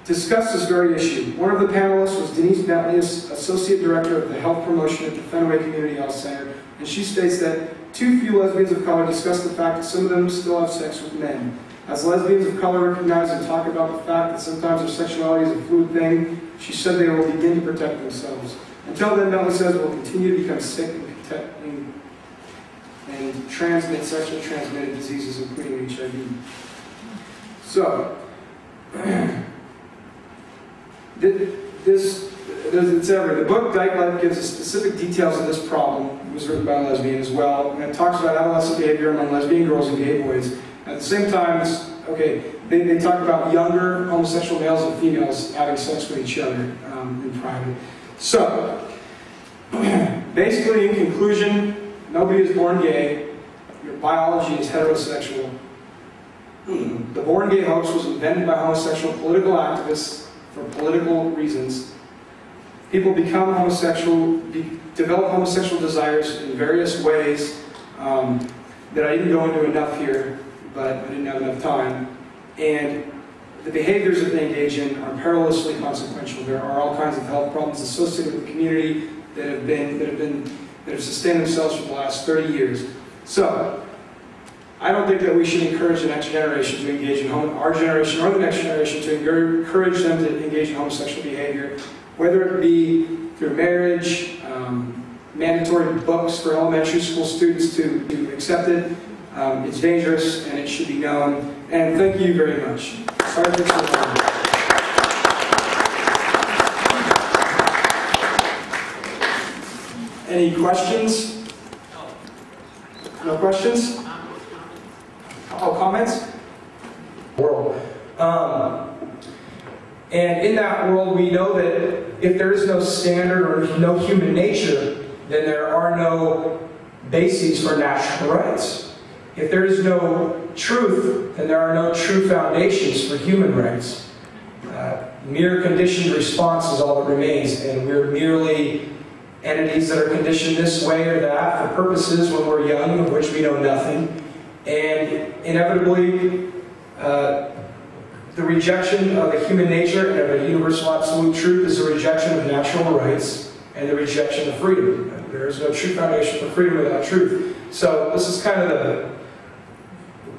discussed this very issue. One of the panelists was Denise Bentley, Associate Director of the Health Promotion at the Fenway Community Health Center, and she states that too few lesbians of color discuss the fact that some of them still have sex with men. As lesbians of color recognize and talk about the fact that sometimes their sexuality is a fluid thing, she said they will begin to protect themselves. Until then, Bentley says we'll continue to become sick and transmit sexually transmitted diseases, including HIV. So, it's everywhere. The book Dyke Life gives us specific details of this problem. It was written by a lesbian as well, and it talks about adolescent behavior among lesbian girls and gay boys. At the same time, they talk about younger homosexual males and females having sex with each other in private. So, basically, in conclusion, nobody is born gay. Your biology is heterosexual. The born gay hoax was invented by homosexual political activists for political reasons. People become homosexual, develop homosexual desires in various ways that I didn't go into enough here, but I didn't have enough time. And the behaviors that they engage in are perilously consequential. There are all kinds of health problems associated with the community that have sustained themselves for the last 30 years. So, I don't think that we should encourage the next generation to engage in our generation or the next generation to encourage them to engage in homosexual behavior, whether it be through marriage, mandatory books for elementary school students to accept it. It's dangerous and it should be known. And thank you very much. Sorry for so long. Any questions? No questions? Oh, comments? World. And in that world, we know that if there is no standard or no human nature, then there are no bases for natural rights. If there is no truth, then there are no true foundations for human rights. Mere conditioned response is all that remains, and we're merely entities that are conditioned this way or that for purposes when we're young, of which we know nothing. And inevitably, the rejection of a human nature and of a universal absolute truth is a rejection of natural rights and the rejection of freedom. There is no true foundation for freedom without truth. So this is kind of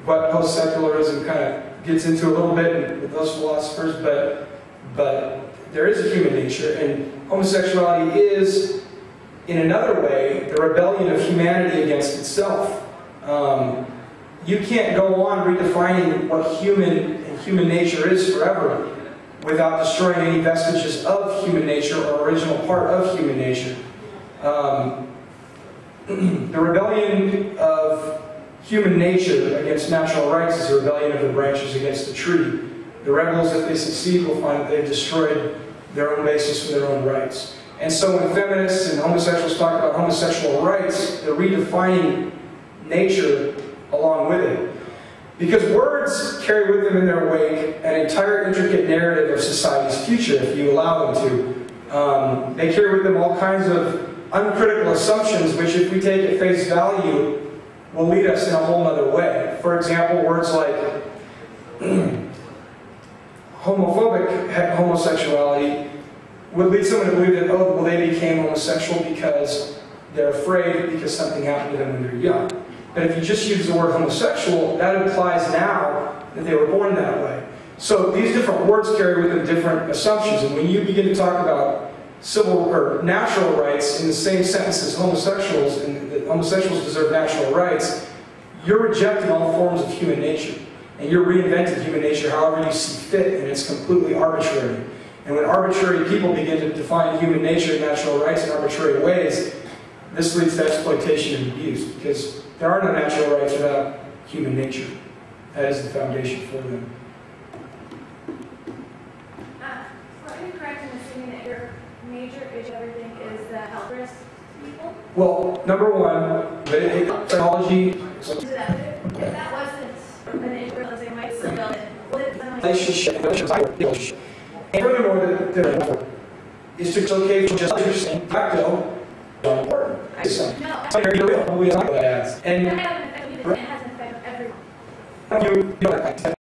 what post-secularism kind of gets into a little bit with those philosophers, but there is a human nature, and homosexuality is, in another way, the rebellion of humanity against itself. You can't go on redefining what human nature is forever without destroying any vestiges of human nature or original part of human nature. The rebellion of human nature against natural rights is a rebellion of the branches against the tree. The rebels, if they succeed, will find that they've destroyed their own basis for their own rights. And so when feminists and homosexuals talk about homosexual rights, they're redefining nature along with it. Because words carry with them in their wake an entire intricate narrative of society's future, if you allow them to. They carry with them all kinds of uncritical assumptions, which if we take at face value, will lead us in a whole other way. For example, words like homophobic homosexuality would lead someone to believe that, oh, well, they became homosexual because they're afraid because something happened to them when they're young. But if you just use the word homosexual, that implies now that they were born that way. So these different words carry with them different assumptions. And when you begin to talk about civil or natural rights in the same sentence as homosexuals, and that homosexuals deserve natural rights, you're rejecting all forms of human nature. And you're reinventing human nature however you see fit, and it's completely arbitrary. And when arbitrary people begin to define human nature and natural rights in arbitrary ways, this leads to exploitation and abuse, because there are no natural rights without human nature. That is the foundation for them. Are you correct in assuming that your major issue everything is the health risk people? Well, number one, technology. If that wasn't an issue, let's say, might still build it. Relationship. And furthermore, is to okay for just understand practical important. No. And It hasn't affected everyone.